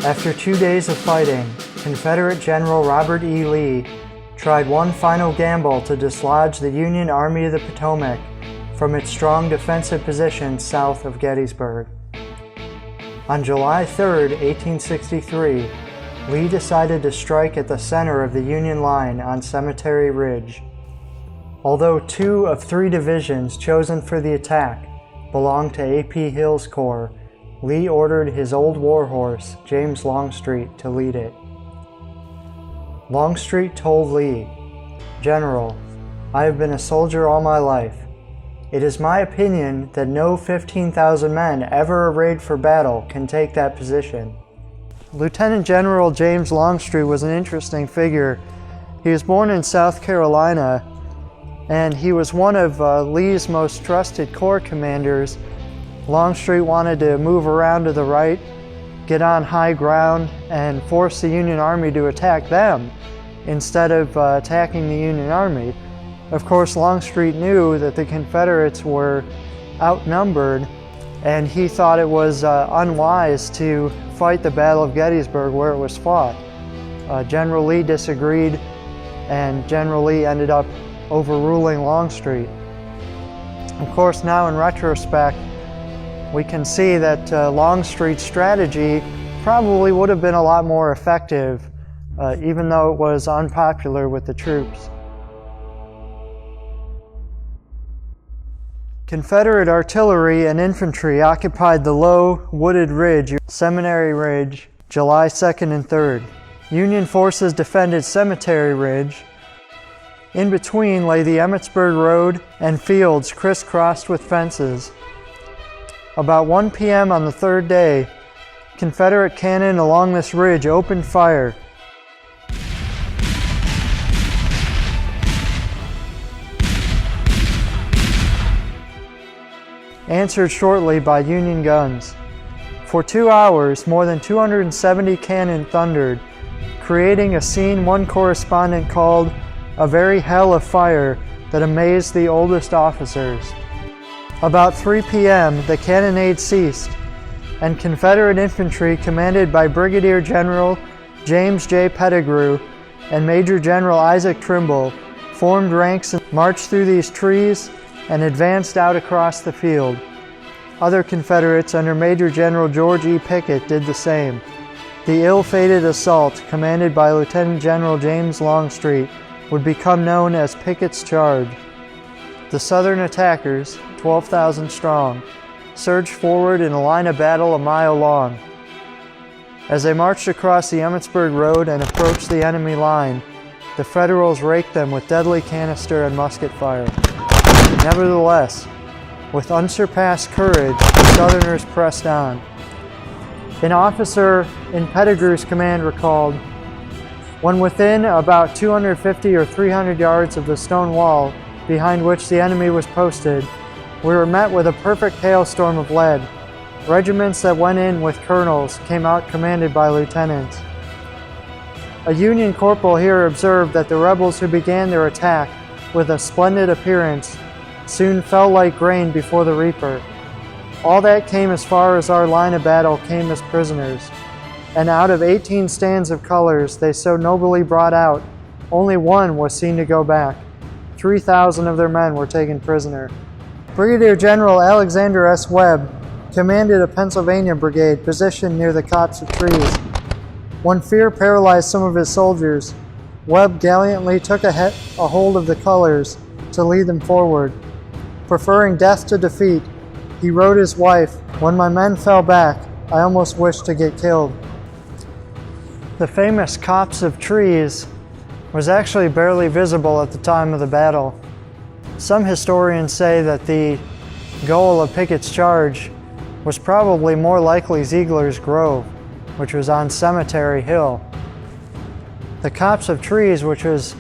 After 2 days of fighting, Confederate General Robert E. Lee tried one final gamble to dislodge the Union Army of the Potomac from its strong defensive position south of Gettysburg. On July 3, 1863, Lee decided to strike at the center of the Union line on Cemetery Ridge. Although 2 of 3 divisions chosen for the attack belonged to A.P. Hill's corps, Lee ordered his old warhorse, James Longstreet, to lead it. Longstreet told Lee, "General, I have been a soldier all my life. It is my opinion that no 15,000 men ever arrayed for battle can take that position." Lieutenant General James Longstreet was an interesting figure. He was born in South Carolina, and he was one of Lee's most trusted corps commanders. Longstreet wanted to move around to the right, get on high ground, and force the Union Army to attack them instead of attacking the Union Army. Of course, Longstreet knew that the Confederates were outnumbered, and he thought it was unwise to fight the Battle of Gettysburg where it was fought. General Lee disagreed, and General Lee ended up overruling Longstreet. Of course, now in retrospect, we can see that Longstreet's strategy probably would have been a lot more effective, even though it was unpopular with the troops. Confederate artillery and infantry occupied the low, wooded ridge, Seminary Ridge, July 2nd and 3rd. Union forces defended Cemetery Ridge. In between lay the Emmitsburg Road and fields crisscrossed with fences. About 1 p.m. on the 3rd day, Confederate cannon along this ridge opened fire. Answered shortly by Union guns. For 2 hours, more than 270 cannon thundered, creating a scene one correspondent called "a very hell of fire that amazed the oldest officers." About 3 p.m., the cannonade ceased, and Confederate infantry commanded by Brigadier General James J. Pettigrew and Major General Isaac Trimble formed ranks and marched through these trees and advanced out across the field. Other Confederates under Major General George E. Pickett did the same. The ill-fated assault, commanded by Lieutenant General James Longstreet, would become known as Pickett's Charge. The Southern attackers, 12,000 strong, surged forward in a line of battle a mile long. As they marched across the Emmitsburg Road and approached the enemy line, the Federals raked them with deadly canister and musket fire. Nevertheless, with unsurpassed courage, the Southerners pressed on. An officer in Pettigrew's command recalled, "When within about 250 or 300 yards of the stone wall behind which the enemy was posted, we were met with a perfect hailstorm of lead. Regiments that went in with colonels came out commanded by lieutenants." A Union corporal here observed that the rebels who began their attack with a splendid appearance soon fell like grain before the reaper. All that came as far as our line of battle came as prisoners, and out of 18 stands of colors they so nobly brought out, only one was seen to go back. 3,000 of their men were taken prisoner. Brigadier General Alexander S. Webb commanded a Pennsylvania brigade positioned near the copse of trees. When fear paralyzed some of his soldiers, Webb gallantly took a hold of the colors to lead them forward. Preferring death to defeat, he wrote his wife, "When my men fell back, I almost wished to get killed." The famous copse of trees was actually barely visible at the time of the battle. Some historians say that the goal of Pickett's charge was probably more likely Ziegler's Grove, which was on Cemetery Hill. The copse of trees, which was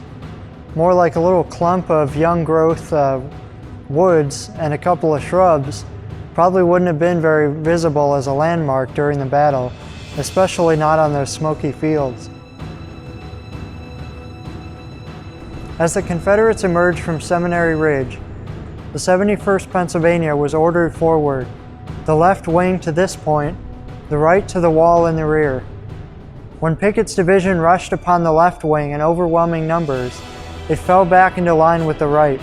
more like a little clump of young growth woods and a couple of shrubs, probably wouldn't have been very visible as a landmark during the battle, especially not on those smoky fields. As the Confederates emerged from Seminary Ridge, the 71st Pennsylvania was ordered forward, the left wing to this point, the right to the wall in the rear. When Pickett's division rushed upon the left wing in overwhelming numbers, it fell back into line with the right,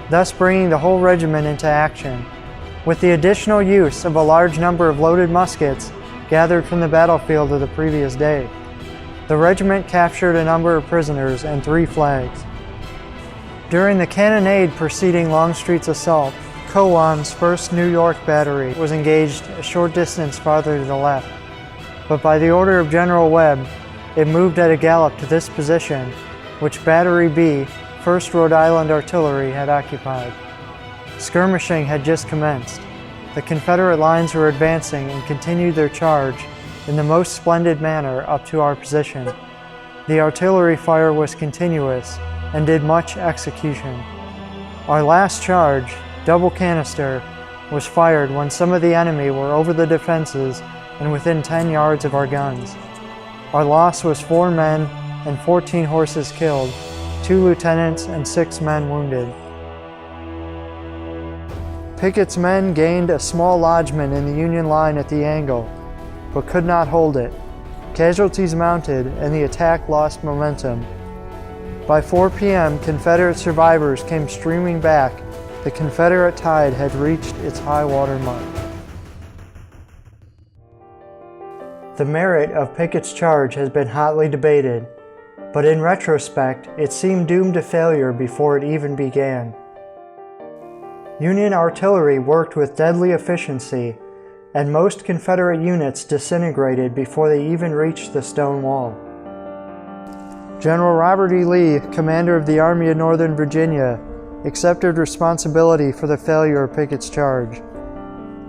thus bringing the whole regiment into action. With the additional use of a large number of loaded muskets gathered from the battlefield of the previous day, the regiment captured a number of prisoners and 3 flags. During the cannonade preceding Longstreet's assault, Cowan's 1st New York Battery was engaged a short distance farther to the left, but by the order of General Webb, it moved at a gallop to this position, which Battery B, 1st Rhode Island Artillery, had occupied. Skirmishing had just commenced. The Confederate lines were advancing and continued their charge in the most splendid manner up to our position. The artillery fire was continuous and did much execution. Our last charge, double canister, was fired when some of the enemy were over the defenses and within 10 yards of our guns. Our loss was 4 men and 14 horses killed, 2 lieutenants and 6 men wounded. Pickett's men gained a small lodgment in the Union line at the angle, but could not hold it. Casualties mounted and the attack lost momentum. By 4 p.m., Confederate survivors came streaming back. The Confederate tide had reached its high water mark. The merit of Pickett's charge has been hotly debated, but in retrospect, it seemed doomed to failure before it even began. Union artillery worked with deadly efficiency, and most Confederate units disintegrated before they even reached the stone wall. General Robert E. Lee, commander of the Army of Northern Virginia, accepted responsibility for the failure of Pickett's charge.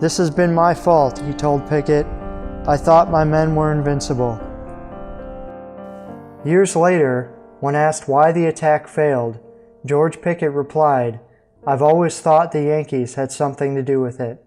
"This has been my fault," he told Pickett. "I thought my men were invincible." Years later, when asked why the attack failed, George Pickett replied, "I've always thought the Yankees had something to do with it."